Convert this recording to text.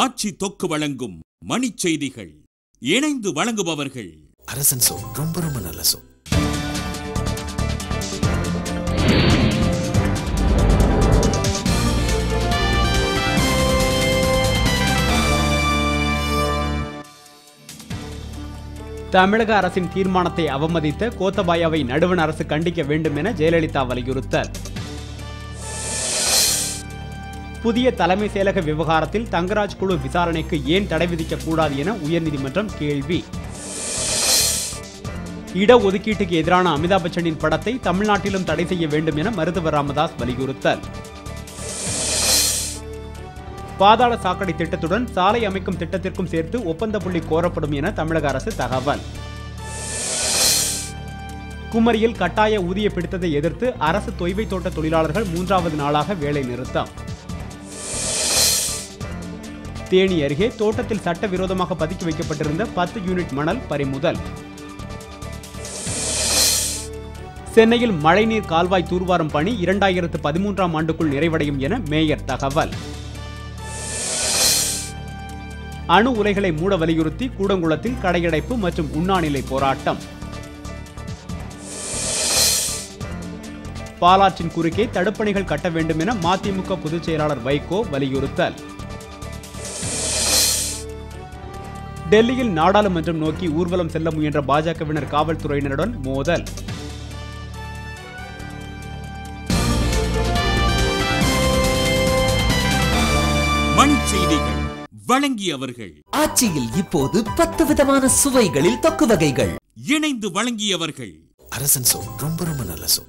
ஆட்சி தொக்கு வழங்கும் மணிச் செய்திகள். இணைந்து வழங்குபவர்கள் அரசன் சோ. ரொம்ப ரொம்ப நல்ல சோ. தமிழக அரசின் தீர்மானத்தை அவமதித்த கோத்தபாயாவை நடுவண் அரசு கண்டிக்க வேண்டும் என ஜெயலலிதா வலியுறுத்தல். புதிய தலைமை செயலக விவகாரத்தில் தங்கராஜ் குழு விசாரணைக்கு ஏன் தடை விதிக்கக்கூடாது என உயர்நீதிமன்றம் கேள்வி. இடஒதுக்கீட்டுக்கு எதிரான அமிதாப் பச்சனின் படத்தை தமிழ்நாட்டிலும் தடை செய்ய வேண்டும் என மருத்துவர் ராமதாஸ் வலியுறுத்தல். பாதாள சாக்கடை திட்டத்துடன் சாலை அமைக்கும் திட்டத்திற்கும் சேர்த்து ஒப்பந்த புள்ளி கோரப்படும் என தமிழக அரசு தகவல். குமரியில் கட்டாய ஊதிய பிடித்ததை எதிர்த்து அரசு தொய்வை தோட்ட தொழிலாளர்கள் 3வது நாளாக வேலை நிறுத்தம். தேனி அருகே தோட்டத்தில் சட்டவிரோதமாக பதுக்கி வைக்கப்பட்டிருந்த 10 யூனிட் மணல் பறிமுதல். சென்னையில் மழைநீர் கால்வாய் தூர்வாரும் பணி 2013ஆம் ஆண்டுக்குள் நிறைவடையும் என மேயர் தகவல். அணு உலைகளை மூட வலியுறுத்தி கூடங்குளத்தில் கடையடைப்பு மற்றும் உண்ணாநிலை போராட்டம். பாலாற்றின் குறுக்கே தடுப்பணைகள் கட்ட வேண்டும் என மதிமுக பொதுச் செயலாளர் வைகோ வலியுறுத்தல். டெல்லியில் நாடாளுமன்றம் நோக்கி ஊர்வலம் செல்ல முயன்ற பாஜகவினர் காவல்துறையினருடன் மோதல். மணிச் செய்திகள் வழங்கியவர்கள் ஆட்சியில் இப்போது 10 விதமான சுவைகளில் தொக்கு வகைகள். இணைந்து வழங்கியவர்கள் அரசன் சோ. ரொம்ப ரொம்ப நல்ல சோ.